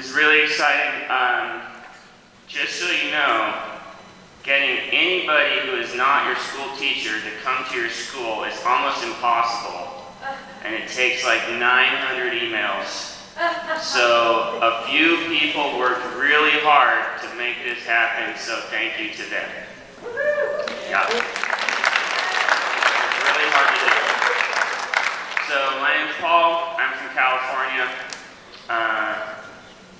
was really exciting. Just so you know, getting anybody who is not your school teacher to come to your school is almost impossible. And it takes like 900 emails. So a few people worked really hard to make this happen, so thank you to them. Yeah. It's really hard to do. So my name is Paul, I'm from California,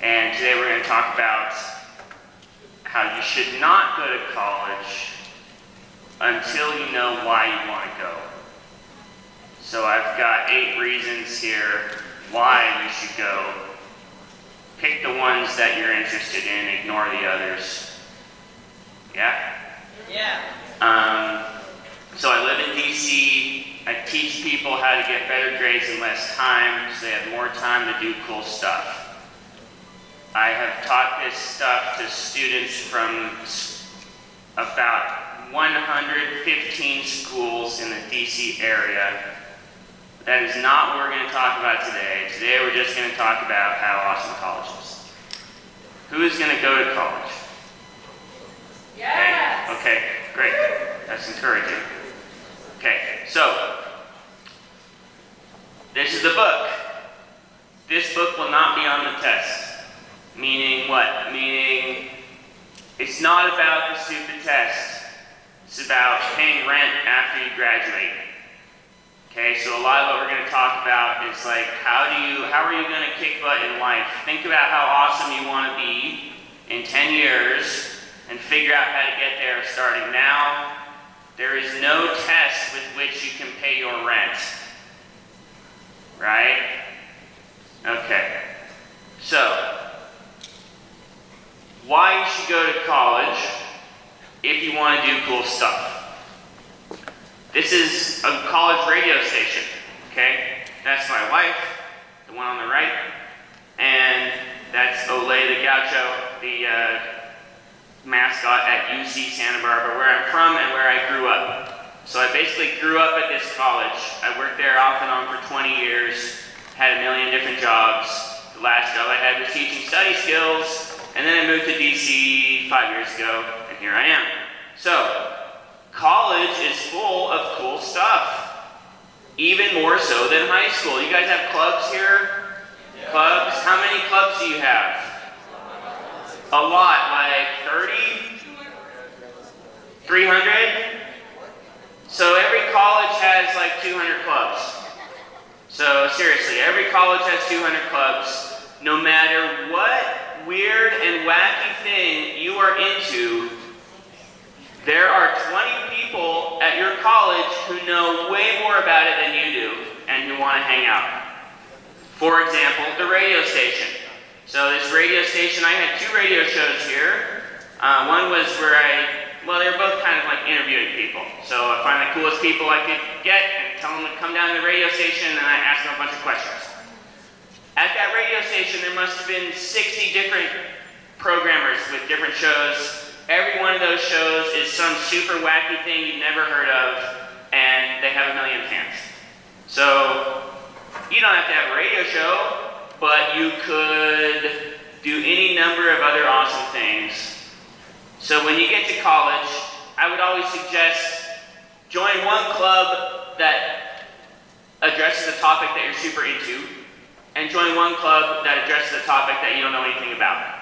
and today we're going to talk about how you should not go to college until you know why you want to go. So I've got 8 reasons here why you should go. Pick the ones that you're interested in, ignore the others. Yeah? Yeah. So I live in DC. I teach people how to get better grades in less time so they have more time to do cool stuff. I have taught this stuff to students from about 115 schools in the DC area. That is not what we're going to talk about today. Today we're just going to talk about how awesome college is. Who is going to go to college? Yes! Okay, great. That's encouraging. Okay, so this is the book. This book will not be on the test. Meaning what? Meaning it's not about the stupid test. It's about paying rent after you graduate. Okay, so a lot of what we're going to talk about is like how are you going to kick butt in life? Think about how awesome you want to be in 10 years and figure out how to get there starting now. There is no test with which you can pay your rent. Right? Okay. So, why you should go to college if you want to do cool stuff. This is a college radio station, okay? That's my wife, the one on the right, and that's Ole the Gaucho, the mascot at UC Santa Barbara, where I'm from and where I grew up. So I basically grew up at this college. I worked there off and on for 20 years, had a million different jobs. The last job I had was teaching study skills, and then I moved to DC 5 years ago, and here I am. So, college is full of cool stuff, even more so than high school. You guys have clubs here? Yeah. Clubs? How many clubs do you have? A lot, like 30? 300? So every college has like 200 clubs. So seriously, every college has 200 clubs. No matter what weird and wacky thing you are into, there are 20 people at your college who know way more about it than you do and who want to hang out. For example, the radio station. So this radio station, I had 2 radio shows here. One was where they were both kind of like interviewing people. So I find the coolest people I could get and tell them to come down to the radio station, and I ask them a bunch of questions. At that radio station, there must have been 60 different programmers with different shows. Every one of those shows is some super wacky thing you've never heard of, and they have a million fans. So, you don't have to have a radio show, but you could do any number of other awesome things. So when you get to college, I would always suggest join one club that addresses a topic that you're super into, and join one club that addresses a topic that you don't know anything about.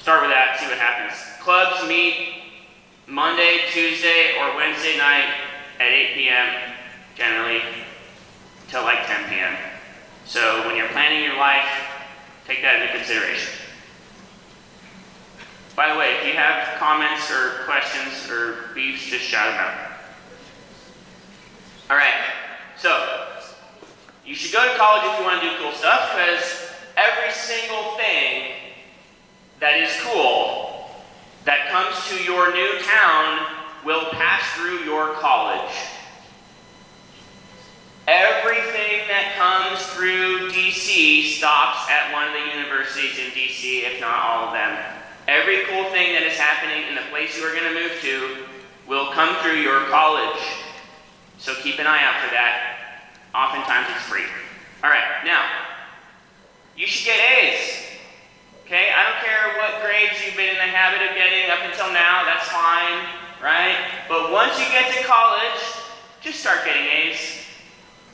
Start with that, see what happens. Clubs meet Monday, Tuesday, or Wednesday night at 8 p.m. generally, till like 10 p.m. So when you're planning your life, take that into consideration. By the way, if you have comments or questions or beefs, just shout them out. Alright, so you should go to college if you want to do cool stuff, because every single thing that is cool that comes to your new town will pass through your college. Everything that comes through DC stops at one of the universities in DC, if not all of them. Every cool thing that is happening in the place you are going to move to will come through your college. So keep an eye out for that. Oftentimes it's free. All right, now, you should get A's. Okay, I don't care what grades you've been in the habit of getting up until now, that's fine, right? But once you get to college, just start getting A's,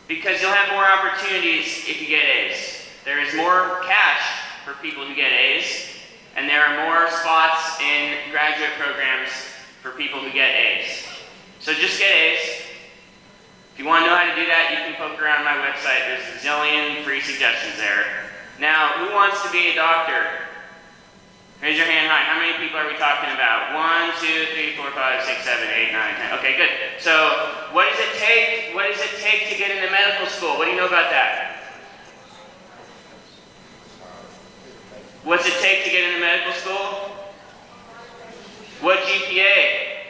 because you'll have more opportunities if you get A's. There is more cash for people who get A's, and there are more spots in graduate programs for people who get A's. So just get A's. If you want to know how to do that, you can poke around my website. There's a zillion free suggestions there. Now, who wants to be a doctor? Raise your hand high. How many people are we talking about? 1, 2, 3, 4, 5, 6, 7, 8, 9, 10. Okay, good. So, what does it take? What does it take to get into medical school? What do you know about that? What's it take to get into medical school? What GPA?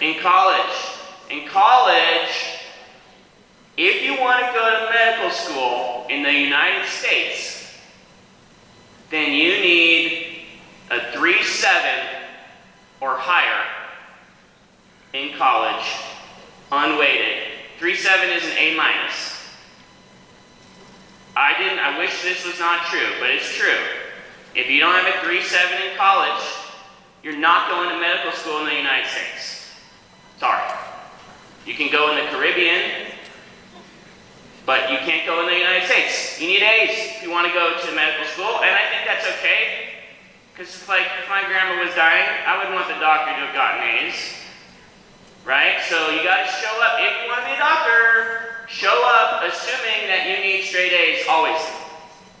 In college. In college, if you want to go to medical school in the United States, then you need a 3.7 or higher in college, unweighted. 3.7 is an A-. I wish this was not true, but it's true. If you don't have a 3.7 in college, you're not going to medical school in the United States. Sorry. You can go in the Caribbean, but you can't go in the United States. You need A's if you want to go to medical school, and I think that's okay. Because if my grandma was dying, I would want the doctor to have gotten A's. Right? So you got to show up. If you want to be a doctor, show up assuming that you need straight A's always.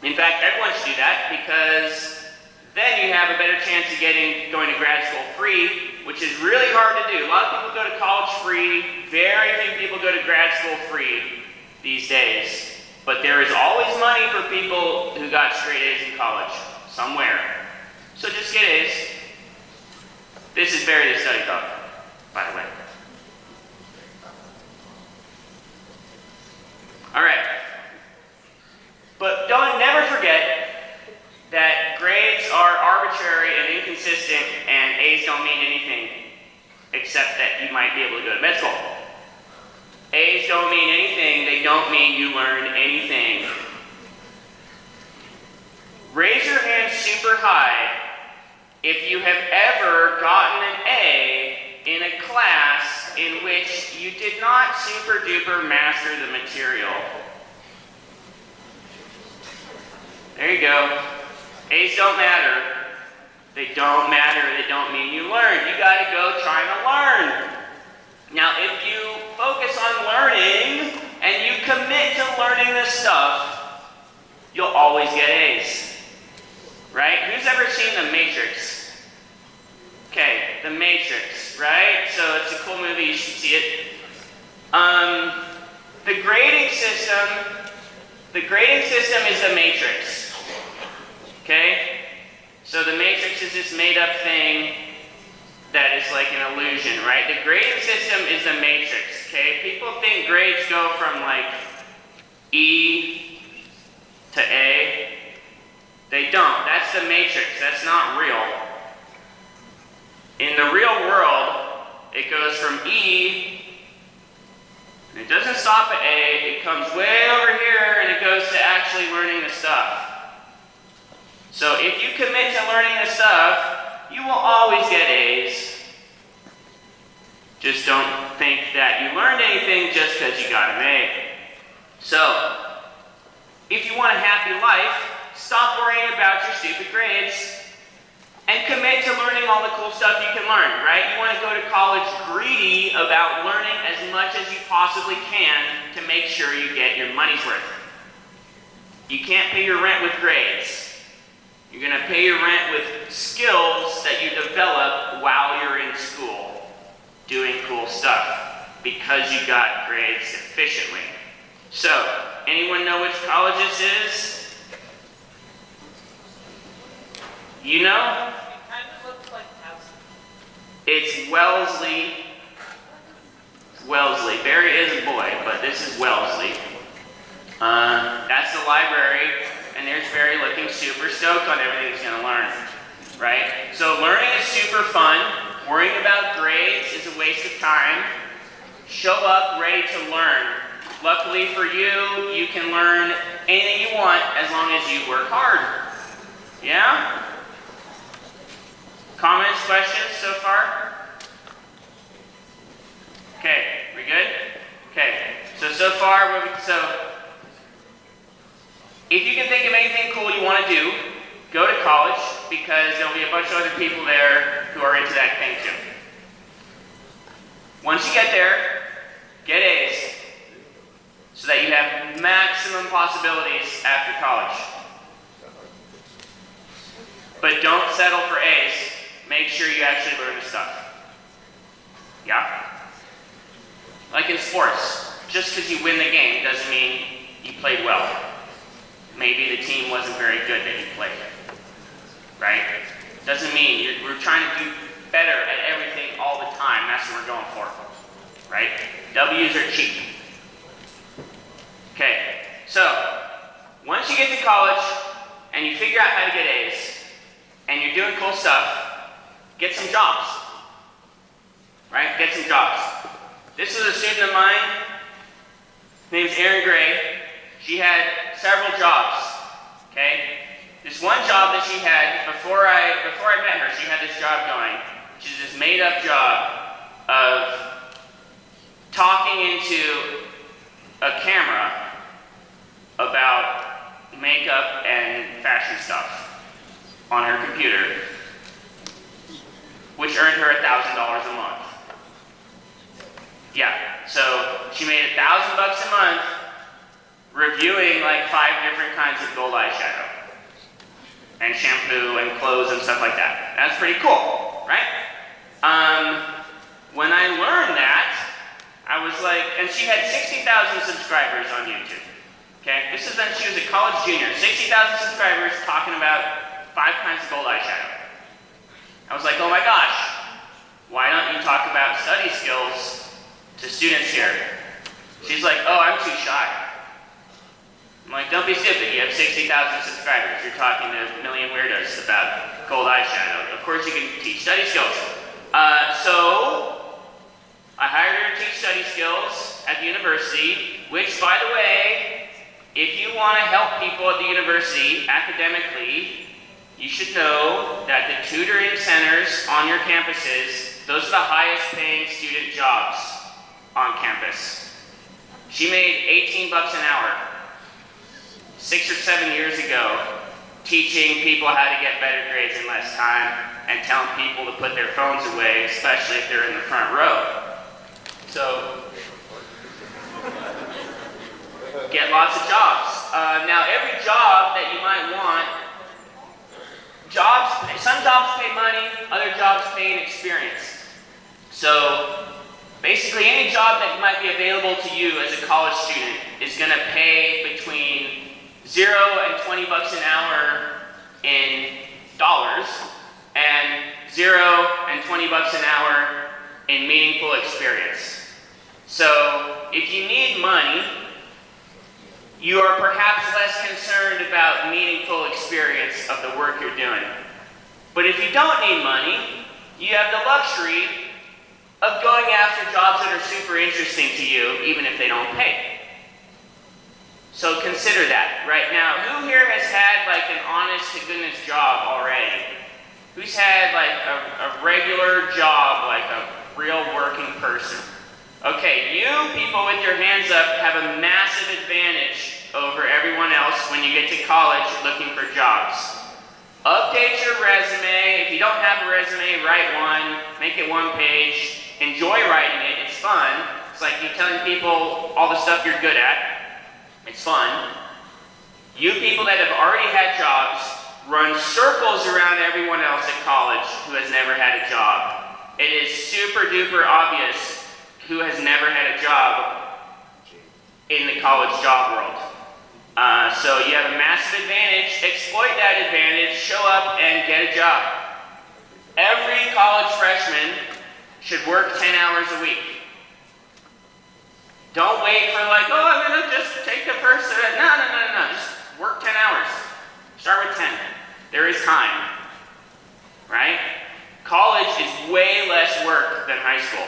In fact, everyone should do that, because then you have a better chance of going to grad school free, which is really hard to do. A lot of people go to college free. Very few people go to grad school free these days. But there is always money for people who got straight A's in college, somewhere. So just get A's. This is Barry the study dog, by the way. All right. But never forget that grades are arbitrary and inconsistent, and A's don't mean anything except that you might be able to go to med school. A's don't mean anything. They don't mean you learned anything. Raise your hand super high if you have ever gotten an A in a class in which you did not super duper master the material. There you go. A's don't matter. They don't matter. They don't mean you learned. You got to go trying to learn. Now, if you focus on learning and you commit to learning this stuff, you'll always get A's. Right? Who's ever seen The Matrix? Okay, The Matrix, right? So it's a cool movie. You should see it. The grading system is The Matrix. Okay? So The Matrix is this made-up thing that is like an illusion, right? The grading system is The Matrix, okay? People think grades go from like E to A. They don't. That's The Matrix. That's not real. In the real world, it goes from E, and it doesn't stop at A, it comes way over here, and it goes to actually learning the stuff. So if you commit to learning the stuff, you will always get A's. Just don't think that you learned anything just because you got an A. So, if you want a happy life, stop worrying about your stupid grades and commit to learning all the cool stuff you can learn, right? You want to go to college greedy about learning as much as you possibly can to make sure you get your money's worth. You can't pay your rent with grades. You're going to pay your rent with skills that you develop while you're in school, doing cool stuff, because you got grades efficiently. So, anyone know which college this is? You know? It kind of looks like Towson. It's Wellesley. Wellesley. Barry is a boy, but this is Wellesley. That's the library, and there's Barry looking super stoked on everything he's going to learn, right? So learning is super fun. Worrying about grades is a waste of time. Show up ready to learn. Luckily for you, you can learn anything you want as long as you work hard. Yeah? Comments, questions so far? Okay, we good? Okay, so far, if you can think of anything cool you want to do, go to college, because there'll be a bunch of other people there who are into that thing too. Once you get there, get A's, so that you have maximum possibilities after college. But don't settle for A's. Make sure you actually learn the stuff. Yeah? Like in sports, just because you win the game doesn't mean you played well. Maybe the team wasn't very good that you played. Right? Doesn't mean we're trying to do better at everything all the time. That's what we're going for. Right? W's are cheap. Okay, so once you get to college and you figure out how to get A's and you're doing cool stuff, get some jobs. Right? Get some jobs. This is a student of mine. Her name's Erin Gray. She had several jobs. Okay? This one job that she had, before I met her, she had this job going, which is this made-up job of talking into a camera about makeup and fashion stuff on her computer, which earned her $1,000 a month. Yeah, so she made $1,000 a month reviewing like 5 different kinds of gold eyeshadow and shampoo and clothes and stuff like that. That's pretty cool, right? When I learned that, I was like, and she had 60,000 subscribers on YouTube. Okay, this is when she was a college junior. 60,000 subscribers talking about 5 kinds of gold eyeshadow. I was like, oh my gosh, why don't you talk about study skills to students here? She's like, oh, I'm too shy. I'm like, don't be stupid. You have 60,000 subscribers. You're talking to a million weirdos about gold eyeshadow. Of course you can teach study skills. So I hired her to teach study skills at the university, which, by the way, if you want to help people at the university academically, you should know that the tutoring centers on your campuses, those are the highest paying student jobs on campus. She made $18 an hour 6 or 7 years ago, teaching people how to get better grades in less time and telling people to put their phones away, especially if they're in the front row. So, get lots of jobs. Now, every job that you might want, some jobs pay money, other jobs pay an experience. So, basically any job that might be available to you as a college student is going to pay between $0 and $20 an hour in dollars, and $0 and $20 an hour in meaningful experience. So, if you need money, you are perhaps less concerned about meaningful experience of the work you're doing. But if you don't need money, you have the luxury of going after jobs that are super interesting to you, even if they don't pay. So consider that. Right now, who here has had like an honest to goodness job already? Who's had like a regular job, like a real working person? Okay, you people with your hands up have a massive advantage over everyone else when you get to college looking for jobs. Update your resume. If you don't have a resume, write one. Make it 1 page. Enjoy writing it. It's fun. It's like you telling people all the stuff you're good at. It's fun. You people that have already had jobs, run circles around everyone else at college who has never had a job. It is super duper obvious who has never had a job in the college job world. So you have a massive advantage. Exploit that advantage. Show up and get a job. Every college freshman should work 10 hours a week. Don't wait for like, oh, I'm going to just take the first. No. Just work 10 hours. Start with 10. There is time. Right? College is way less work than high school.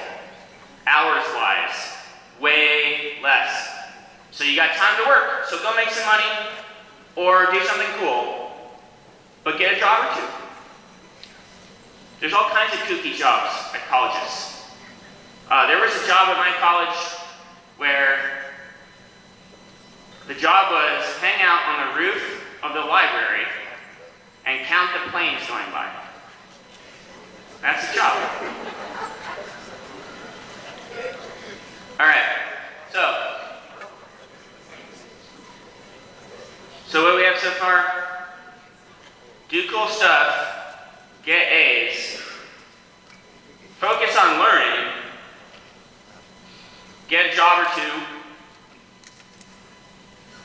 Hours-wise, way less. So So you got time to work, so go make some money or do something cool, but get a job or two. There's all kinds of kooky jobs at colleges. There was a job at my college where the job was hang out on the roof of the library and count the planes going by. That's a job. All right, so what do we have so far? Do cool stuff, get A's, focus on learning, get a job or two,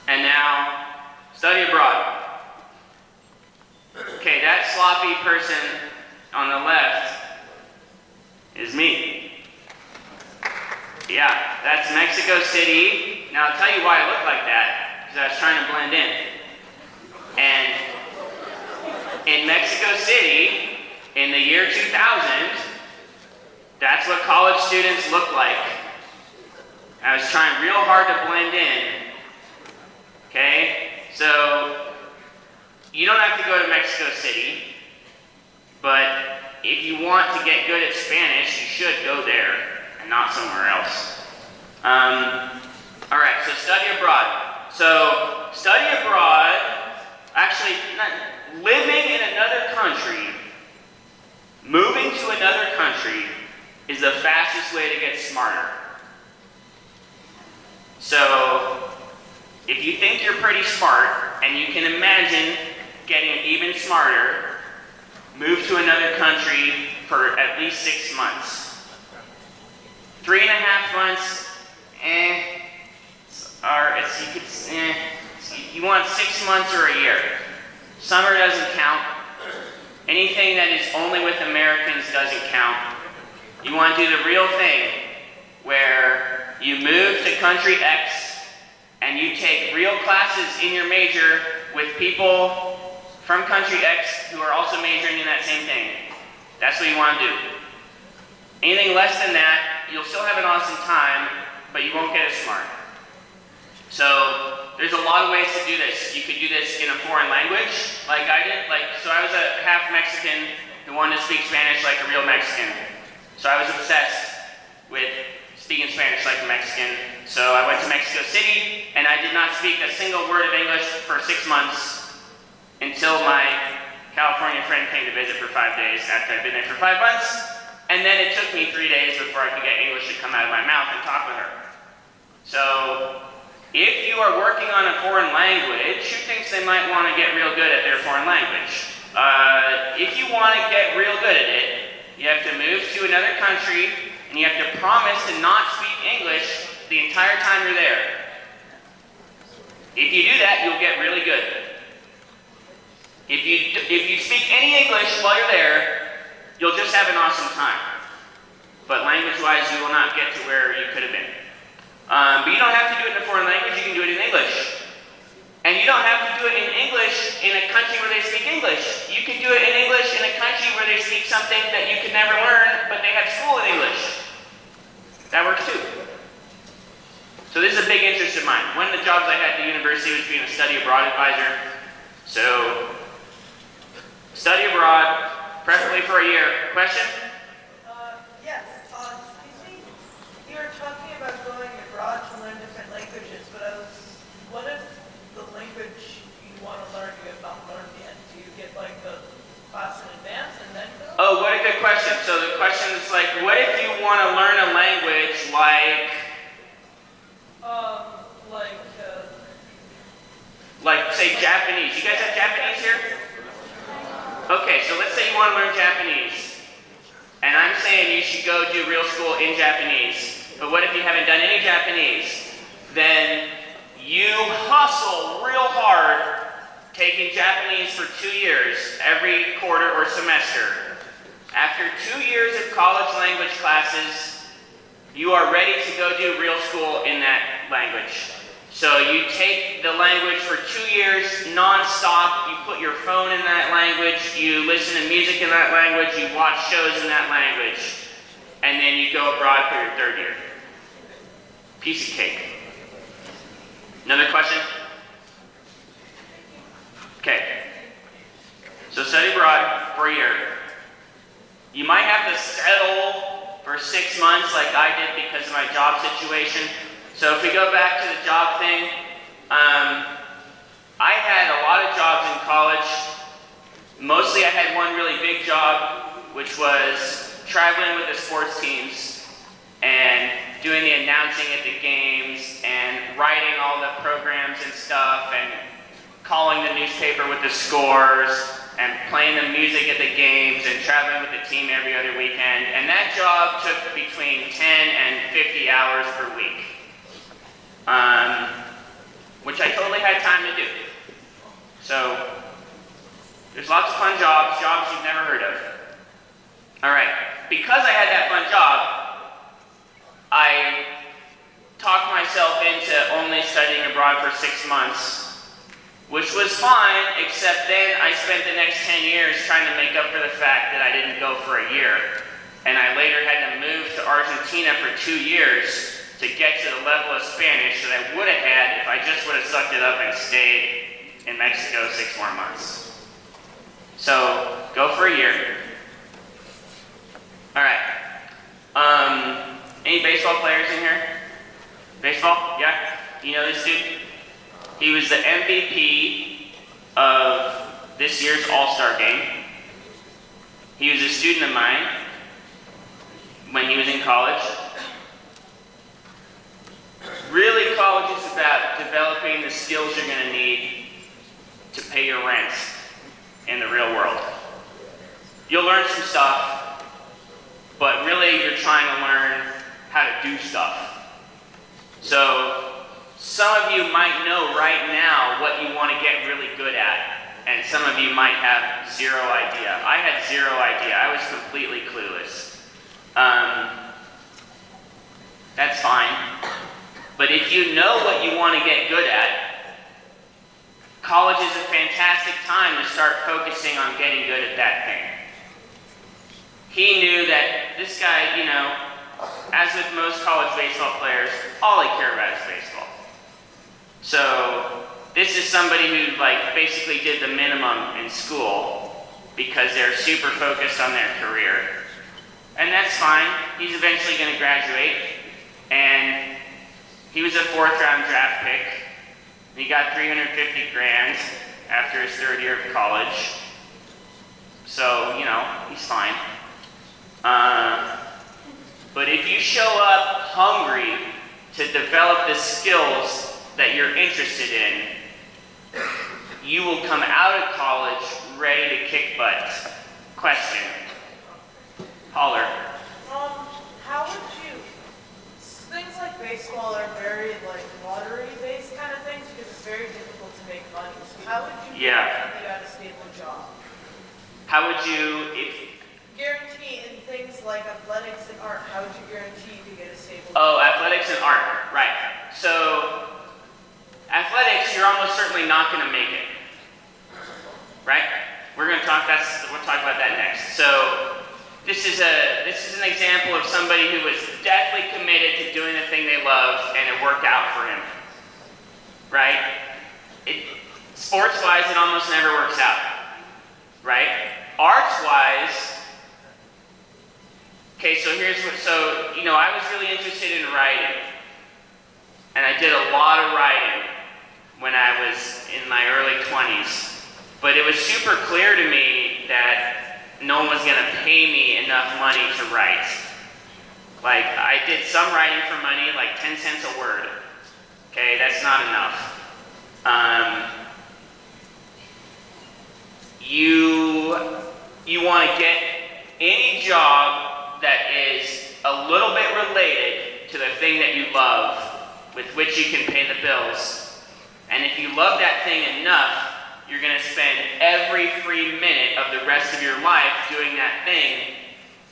and now study abroad. Okay, that sloppy person on the left is me. Yeah, that's Mexico City. Now I'll tell you why I look like that, because I was trying to blend in. And in Mexico City, in the year 2000, that's what college students look like. I was trying real hard to blend in. Okay? So, you don't have to go to Mexico City, but if you want to get good at Spanish, you should go there and not somewhere else. Alright, so study abroad. So, study abroad, actually, living in another country, moving to another country, is the fastest way to get smarter. So, if you think you're pretty smart, and you can imagine getting even smarter, move to another country for at least 6 months. 3.5 months, you want 6 months or a year. Summer doesn't count. Anything that is only with Americans doesn't count. You want to do the real thing, where you move to country X, and you take real classes in your major with people from country X who are also majoring in that same thing. That's what you want to do. Anything less than that, you'll still have an awesome time, but you won't get as smart. So, there's a lot of ways to do this. You could do this in a foreign language, like I did. So I was a half Mexican who wanted to speak Spanish like a real Mexican. So I was obsessed with speaking Spanish like a Mexican. So I went to Mexico City, and I did not speak a single word of English for 6 months until my California friend came to visit for 5 days after I'd been there for 5 months. And then it took me 3 days before I could get English to come out of my mouth and talk with her. So, if you are working on a foreign language, who thinks they might want to get real good at their foreign language? If you want to get real good at it, you have to move to another country, and you have to promise to not speak English the entire time you're there. If you do that, you'll get really good. If you speak any English while you're there, you'll just have an awesome time. But language-wise, you will not get to where you could have been. But you don't have to do it in a foreign language, you can do it in English. And you don't have to do it in English in a country where they speak English. You can do it in English in a country where they speak something that you could never learn, but they have school in English. That works too. So this is a big interest of mine. One of the jobs I had at the university was being a study abroad advisor. So, study abroad, preferably for a year. Question? Yes. Excuse me. You were talking about going abroad to learn different languages, but what if the language you want to learn you have not learned yet? Do you get like a class in advance and then go? Oh, what a good question. So the question is like, what if you want to learn a language like say Japanese. You guys have Japanese here? Okay, so let's say you want to learn Japanese. And I'm saying you should go do real school in Japanese. But what if you haven't done any Japanese? Then you hustle real hard taking Japanese for 2 years, every quarter or semester. After 2 years of college language classes, you are ready to go do real school in that language. So you take the language for 2 years non-stop, you put your phone in that language, you listen to music in that language, you watch shows in that language, and then you go abroad for your 3rd year. Piece of cake. Another question? Okay. So study abroad for a year. You might have to settle for 6 months like I did because of my job situation. So if we go back to the job thing, I had a lot of jobs in college. Mostly I had one really big job, which was traveling with the sports teams and doing the announcing at the games and writing all the programs and stuff and calling the newspaper with the scores and playing the music at the games and traveling with the team every other weekend. And that job took between 10 and 50 hours per week, which I totally had time to do. So there's lots of fun jobs you've never heard of. All right, because I had that fun job, I talked myself into only studying abroad for 6 months, which was fine, except then I spent the next 10 years trying to make up for the fact that I didn't go for a year. And I later had to move to Argentina for 2 years to get to the level of Spanish that I would have had if I just would have sucked it up and stayed in Mexico 6 more months. So, go for a year. All right. Any baseball players in here? Baseball? Yeah? You know this dude? He was the MVP of this year's All-Star game. He was a student of mine when he was in college. Really, college is about developing the skills you're going to need to pay your rent in the real world. You'll learn some stuff, but really you're trying to learn how to do stuff. So some of you might know right now what you want to get really good at, and some of you might have zero idea. I had zero idea. I was completely clueless. That's fine. But if you know what you want to get good at, college is a fantastic time to start focusing on getting good at that thing. He knew that this guy, you know, as with most college baseball players, all they care about is baseball. So this is somebody who basically did the minimum in school because they're super focused on their career. And that's fine. He's eventually going to graduate. And he was a 4th round draft pick. He got $350 grand after his 3rd year of college. So, you know, he's fine. But if you show up hungry to develop the skills that you're interested in, you will come out of college ready to kick butt. Question. Holler. How would you, things like baseball are very lottery-based kind of things because it's very difficult to make money. So how would you get a stable job? How would you, Guarantee in things like athletics and art, how would you guarantee to get a stable job? Oh, athletics and art, right. So, athletics, you're almost certainly not going to make it. Right? We'll talk about that next. So, this is an example of somebody who was deathly committed to doing the thing they loved, and it worked out for him. Right? Sports-wise, it almost never works out. Right? Arts-wise, okay, so I was really interested in writing. And I did a lot of writing when I was in my early 20s. But it was super clear to me that no one was going to pay me enough money to write. I did some writing for money, 10 cents a word. Okay, that's not enough. You want to get any job that is a little bit related to the thing that you love, with which you can pay the bills. And if you love that thing enough, you're going to spend every free minute of the rest of your life doing that thing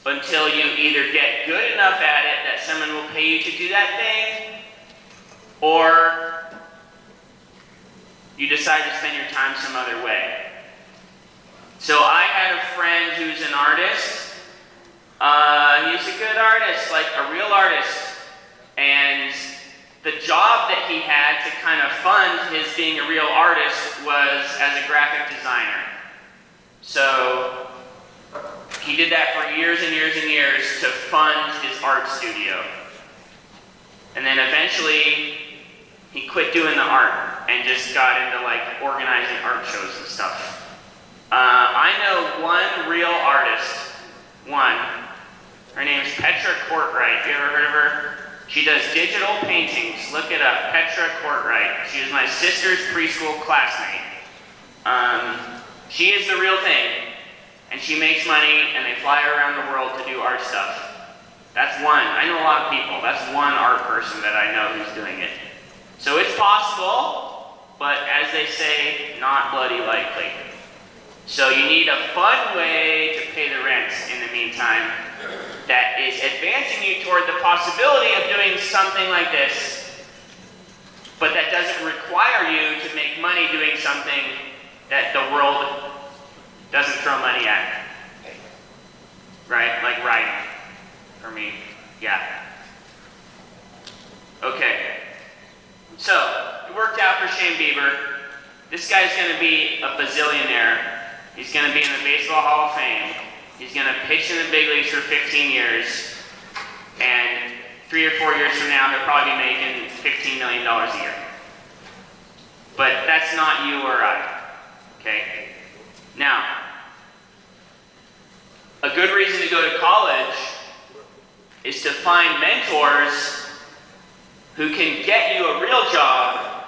until you either get good enough at it that someone will pay you to do that thing, or you decide to spend your time some other way. So I had a friend who's an artist. He's a good artist, a real artist. And the job that he had to kind of fund his being a real artist was as a graphic designer. So he did that for years and years and years to fund his art studio. And then eventually he quit doing the art and just got into like organizing art shows and stuff. I know one real artist, one. Her name's Petra Courtright. You ever heard of her? She does digital paintings. Look it up, Petra Courtright. She was my sister's preschool classmate. She is the real thing. And she makes money and they fly around the world to do art stuff. That's one. I know a lot of people. That's one art person that I know who's doing it. So it's possible, but as they say, not bloody likely. So you need a fun way to pay the rent in the meantime that is advancing you toward the possibility of doing something like this, but that doesn't require you to make money doing something that the world doesn't throw money at. Right? Like writing. For me. Yeah. Okay. So, it worked out for Shane Bieber. This guy's going to be a bazillionaire. He's going to be in the Baseball Hall of Fame. He's going to pitch in the big leagues for 15 years. And 3 or 4 years from now, he'll probably be making $15 million a year. But that's not you or I. Okay? Now, a good reason to go to college is to find mentors who can get you a real job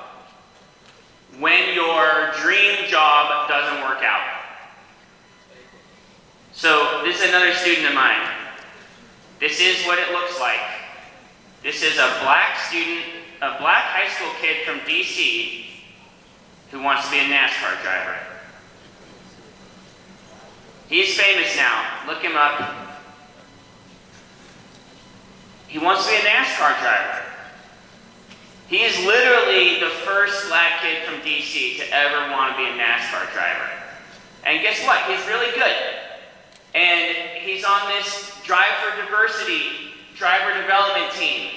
when your dream job doesn't work out. So this is another student of mine. This is what it looks like. This is a black student, a black high school kid from DC who wants to be a NASCAR driver. He's famous now. Look him up. He wants to be a NASCAR driver. He is literally the first black kid from DC to ever want to be a NASCAR driver. And guess what? He's really good. And he's on this Drive for Diversity driver development team.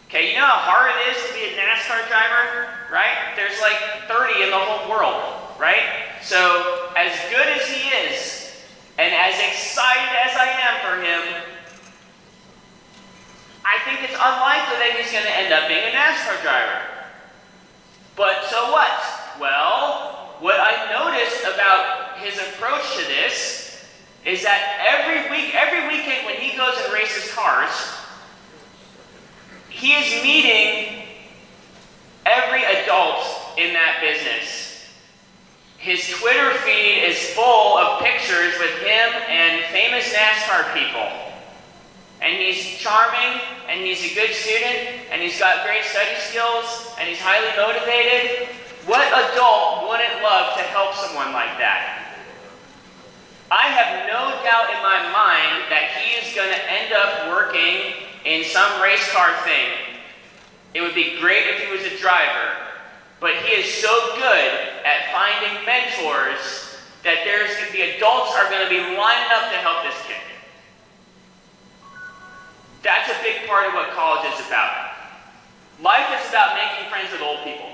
Okay, you know how hard it is to be a NASCAR driver, right? There's like 30 in the whole world, right? So as good as he is, and as excited as I am for him, I think it's unlikely that he's going to end up being a NASCAR driver. But so what? Well, what I noticed about his approach to this is that every weekend when he goes and races cars, he is meeting every adult in that business. His Twitter feed is full of pictures with him and famous NASCAR people. And he's charming, and he's a good student, and he's got great study skills, and he's highly motivated. What adult wouldn't love to help someone like that? I have no doubt in my mind that he is going to end up working in some race car thing. It would be great if he was a driver, but he is so good at finding mentors that the adults are going to be lining up to help this kid. That's a big part of what college is about. Life is about making friends with old people.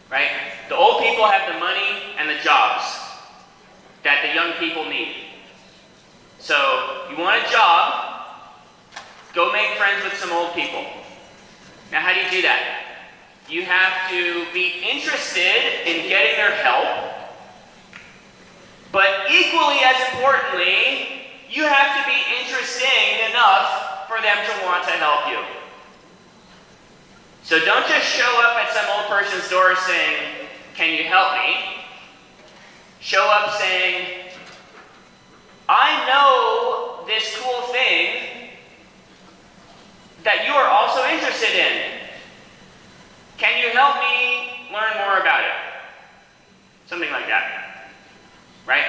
Right? The old people have the money and the jobs that the young people need. So, you want a job, go make friends with some old people. Now, how do you do that? You have to be interested in getting their help, but equally as importantly, you have to be interesting enough for them to want to help you. So don't just show up at some old person's door saying, "Can you help me?" Show up saying, "I know this cool thing that you are also interested in. Can you help me learn more about it?" Something like that. Right?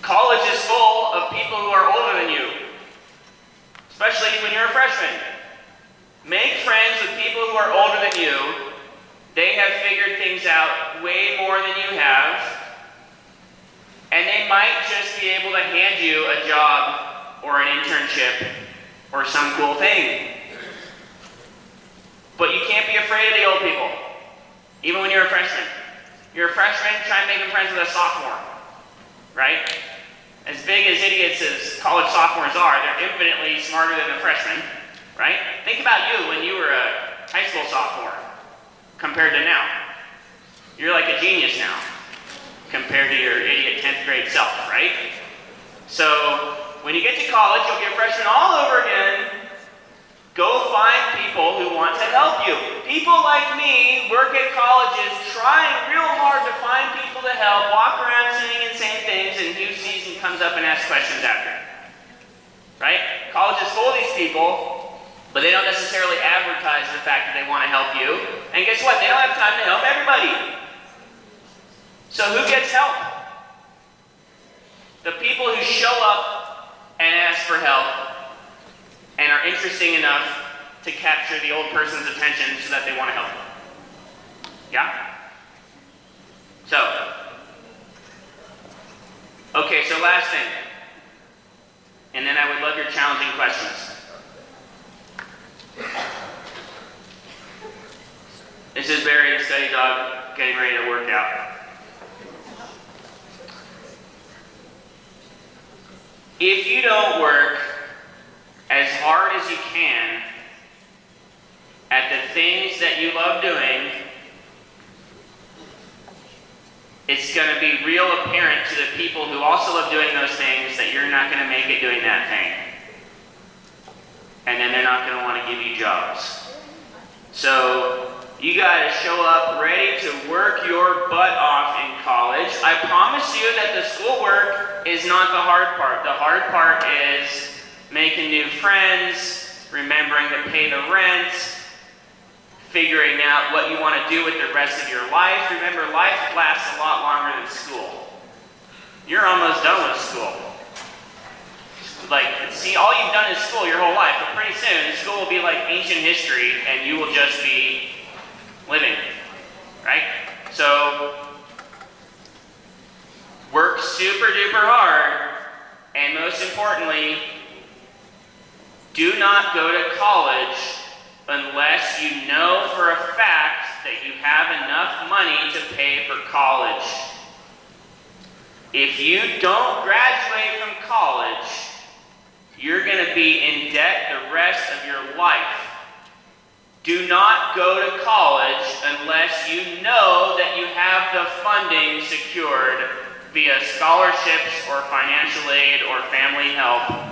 College is full of people who are older than you, especially when you're a freshman. Make friends with people who are older than you. They have figured things out way more than you have, and they might just be able to hand you a job or an internship or some cool thing. But you can't be afraid of the old people, even when you're a freshman. You're a freshman, try and make friends with a sophomore, right? As big as idiots as college sophomores are, they're infinitely smarter than the freshmen, right? Think about you when you were a high school sophomore compared to now. You're like a genius now compared to your idiot 10th grade self, right? So when you get to college, you'll be a freshman all over again. Go find people who want to help you. People like me work at colleges trying real hard to find people to help, walk around saying insane things, and who sees and comes up and asks questions after. Right? College is full of these people, but they don't necessarily advertise the fact that they want to help you. And guess what? They don't have time to help everybody. So who gets help? The people who show up and ask for help and are interesting enough to capture the old person's attention so that they want to help. Yeah? So, okay, so last thing. And then I would love your challenging questions. This is Barry, the study dog, getting ready to work out. If you don't work as hard as you can at the things that you love doing, it's going to be real apparent to the people who also love doing those things that you're not going to make it doing that thing. And then they're not going to want to give you jobs. So you got to show up ready to work your butt off in college. I promise you that the schoolwork is not the hard part. The hard part is making new friends, remembering to pay the rent, figuring out what you want to do with the rest of your life. Remember, life lasts a lot longer than school. You're almost done with school. Like, see, all you've done is school your whole life, but pretty soon, school will be like ancient history, and you will just be living, right? So, work super duper hard, and most importantly, do not go to college unless you know for a fact that you have enough money to pay for college. If you don't graduate from college, you're going to be in debt the rest of your life. Do not go to college unless you know that you have the funding secured via scholarships or financial aid or family help.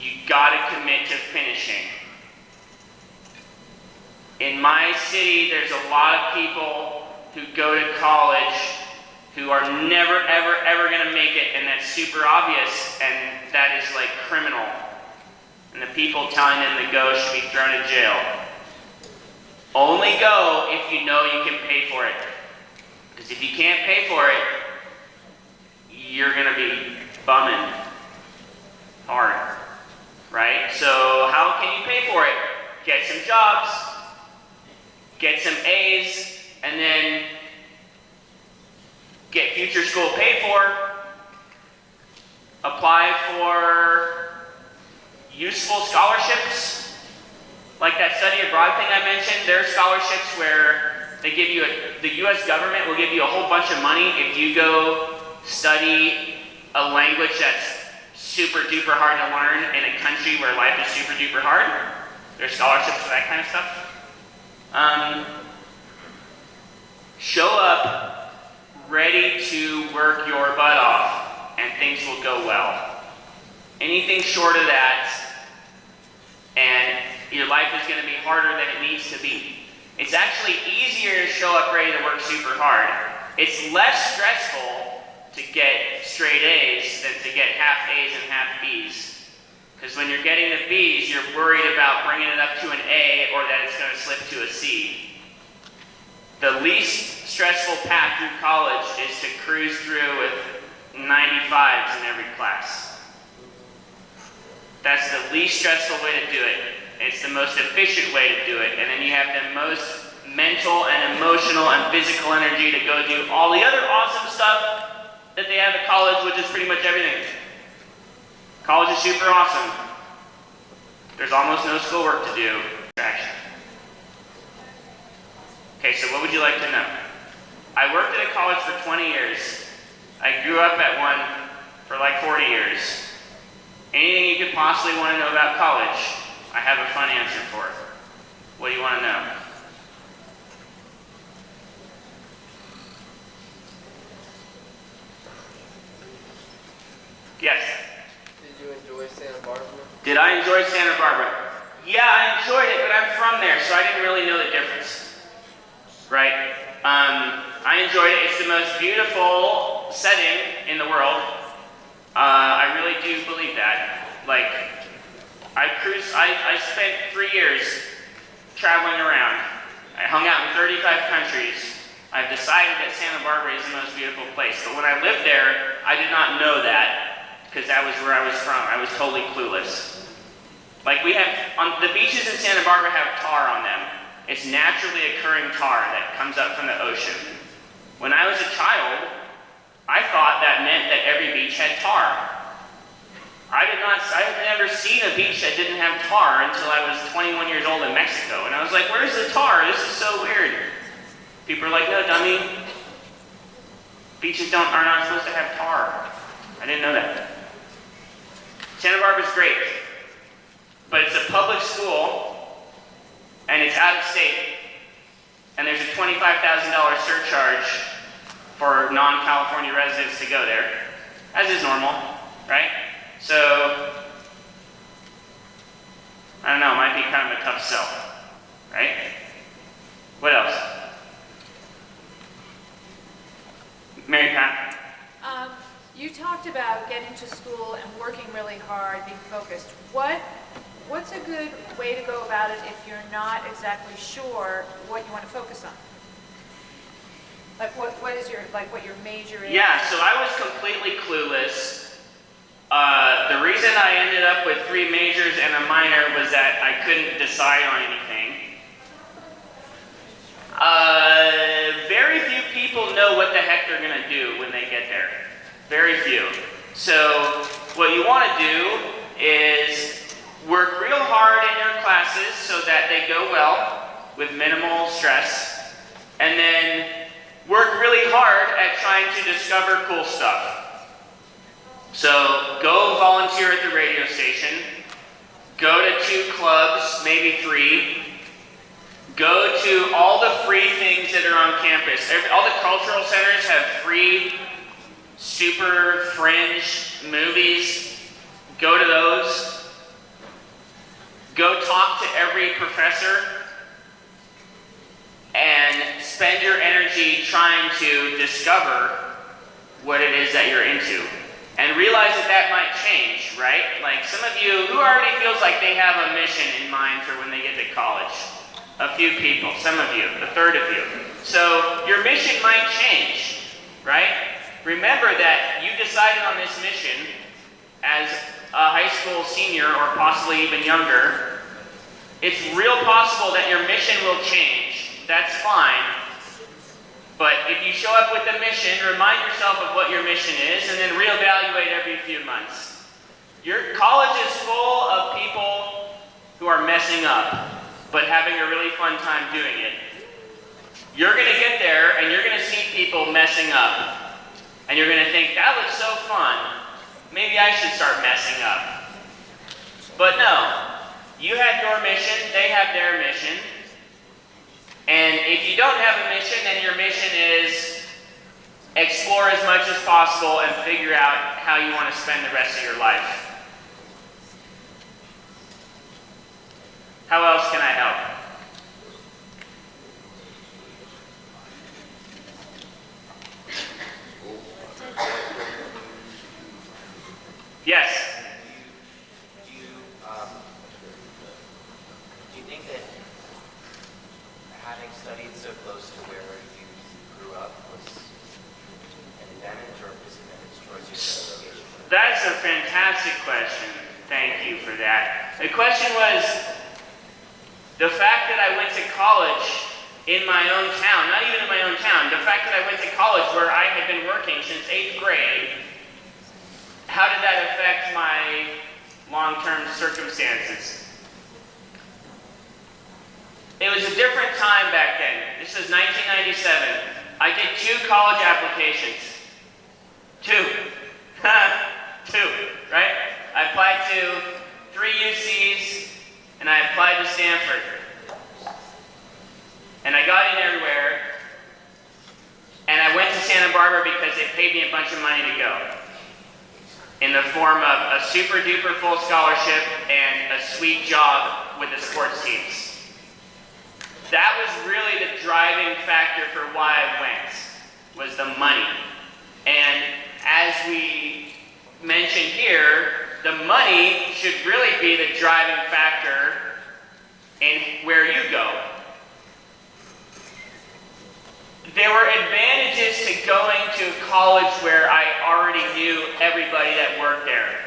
You gotta commit to finishing. In my city, there's a lot of people who go to college who are never, ever, ever gonna make it, and that's super obvious, and that is like criminal. And the people telling them to go should be thrown in jail. Only go if you know you can pay for it. Because if you can't pay for it, you're gonna be bumming hard. Right? So how can you pay for it? Get some jobs, get some A's, and then get future school paid for. Apply for useful scholarships. Like that study abroad thing I mentioned, there are scholarships where they give you, the US government will give you a whole bunch of money if you go study a language that's super duper hard to learn in a country where life is super duper hard. There's scholarships for that kind of stuff. Show up ready to work your butt off and things will go well. Anything short of that and your life is going to be harder than it needs to be. It's actually easier to show up ready to work super hard. It's less stressful to get straight A's than to get half A's and half B's. Because when you're getting the B's, you're worried about bringing it up to an A or that it's going to slip to a C. The least stressful path through college is to cruise through with 95s in every class. That's the least stressful way to do it. It's the most efficient way to do it. And then you have the most mental and emotional and physical energy to go do all the other awesome stuff that they have at college, which is pretty much everything. College is super awesome. There's almost no schoolwork to do. Distraction. Okay, so what would you like to know? I worked at a college for 20 years. I grew up at one for like 40 years. Anything you could possibly want to know about college, I have a fun answer for it. What do you want to know? Yes? Did you enjoy Santa Barbara? Did I enjoy Santa Barbara? Yeah, I enjoyed it, but I'm from there, so I didn't really know the difference. Right? I enjoyed it. It's the most beautiful setting in the world. I really do believe that. Like, I spent 3 years traveling around. I hung out in 35 countries. I've decided that Santa Barbara is the most beautiful place. But when I lived there, I did not know that because that was where I was from. I was totally clueless. Like the beaches in Santa Barbara have tar on them. It's naturally occurring tar that comes up from the ocean. When I was a child, I thought that meant that every beach had tar. I had never seen a beach that didn't have tar until I was 21 years old in Mexico. And I was like, where's the tar? This is so weird. People are like, no, dummy. Beaches are not supposed to have tar. I didn't know that. Santa Barbara's great. But it's a public school, and it's out of state. And there's a $25,000 surcharge for non-California residents to go there, as is normal, right? So, I don't know, it might be kind of a tough sell, right? What else? Mary Pat? You talked about getting to school and working really hard, being focused. What's a good way to go about it if you're not exactly sure what you want to focus on? Like what your major is? Yeah, so I was completely clueless. The reason I ended up with 3 majors and a minor was that I couldn't decide on anything. Very few people know what the heck they're going to do when they get there. Very few. So what you want to do is work real hard in your classes so that they go well with minimal stress, and then work really hard at trying to discover cool stuff. So go volunteer at the radio station, go to 2 clubs, maybe 3, go to all the free things that are on campus. All the cultural centers have free, super fringe movies. Go to those. Go talk to every professor and spend your energy trying to discover what it is that you're into. And realize that might change, right? Like some of you, who already feels like they have a mission in mind for when they get to college? A few people, some of you, a third of you. So your mission might change, right? Remember that you decided on this mission as a high school senior or possibly even younger. It's real possible that your mission will change. That's fine. But if you show up with a mission, remind yourself of what your mission is and then reevaluate every few months. Your college is full of people who are messing up, but having a really fun time doing it. You're going to get there and you're going to see people messing up. And you're going to think, that looks so fun. Maybe I should start messing up. But no. You have your mission, they have their mission. And if you don't have a mission, then your mission is explore as much as possible and figure out how you want to spend the rest of your life. How else can I help? Yes? Do you think that having studied so close to where you grew up was an advantage or a disadvantage towards your education? That's a fantastic question. Thank you for that. The question was, the fact that I went to college in my own town, not even in my own town, the fact that I went to college where I had been working since 8th grade, how did that affect my long-term circumstances? It was a different time back then. This was 1997. I did 2 college applications. 2. 2, right? I applied to 3 UCs, and I applied to Stanford. And I got in everywhere, and I went to Santa Barbara because they paid me a bunch of money to go, in the form of a super duper full scholarship and a sweet job with the sports teams. That was really the driving factor for why I went, was the money. And as we mentioned here, the money should really be the driving factor in where you go. There were advantages to going to a college where I already knew everybody that worked there.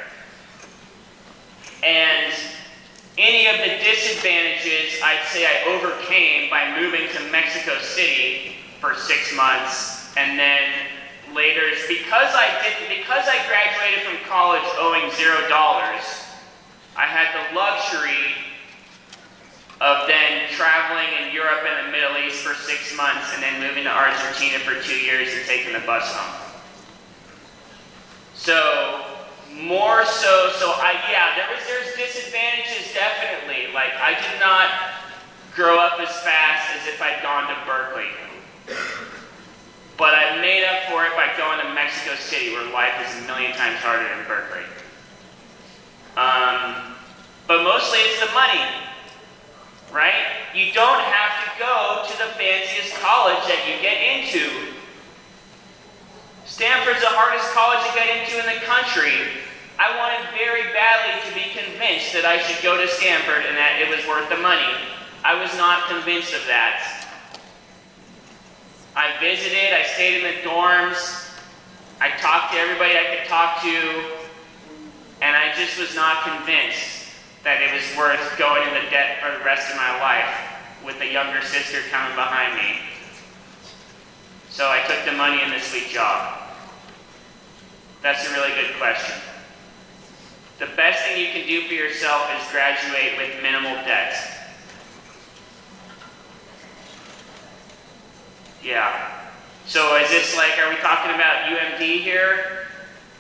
And any of the disadvantages I'd say I overcame by moving to Mexico City for 6 months, and then later, because I graduated from college owing $0, I had the luxury of then traveling in Europe and the Middle East for 6 months, and then moving to Argentina for 2 years and taking the bus home. So, more so, there's disadvantages definitely. Like, I did not grow up as fast as if I'd gone to Berkeley. But I made up for it by going to Mexico City, where life is a million times harder than Berkeley. But mostly it's the money, right? You don't have to go to the fanciest college that you get into. Stanford's the hardest college to get into in the country. I wanted very badly to be convinced that I should go to Stanford and that it was worth the money. I was not convinced of that. I visited, I stayed in the dorms, I talked to everybody I could talk to, and I just was not convinced that it was worth going into debt for the rest of my life with a younger sister coming behind me. So I took the money and the sweet job. That's a really good question. The best thing you can do for yourself is graduate with minimal debt. Yeah. So is this like, are we talking about UMD here?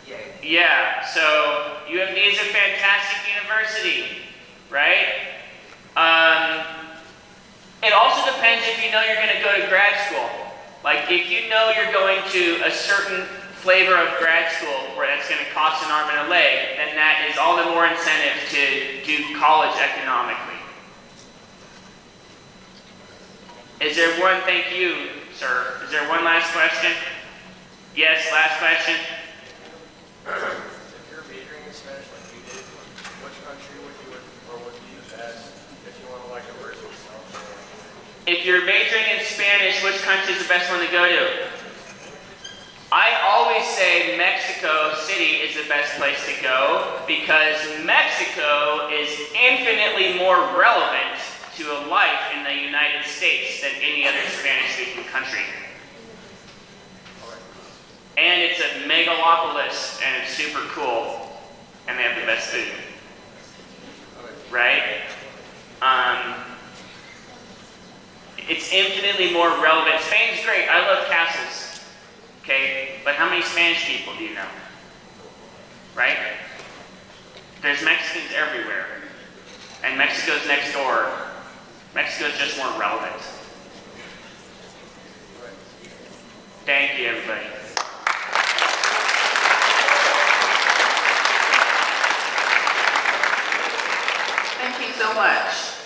Yeah. Yeah. So UMD is a fantastic university, right? It also depends if you know you're going to go to grad school. Like if you know you're going to a certain flavor of grad school where that's going to cost an arm and a leg, then that is all the more incentive to do college economically. Is there one, thank you, sir. Is there one last question? Yes, last question. If you're majoring in Spanish like you did, which country would you use as if you want to like immerse yourself? If you're majoring in Spanish, which country is the best one to go to? I always say Mexico City is the best place to go because Mexico is infinitely more relevant to a life in the United States than any other Spanish-speaking country. And it's a megalopolis, and it's super cool, and they have the best food. Right? It's infinitely more relevant. Spain's great. I love castles. Okay? But how many Spanish people do you know? Right? There's Mexicans everywhere. And Mexico's next door. Mexico's just more relevant. Thank you, everybody. Thank you so much.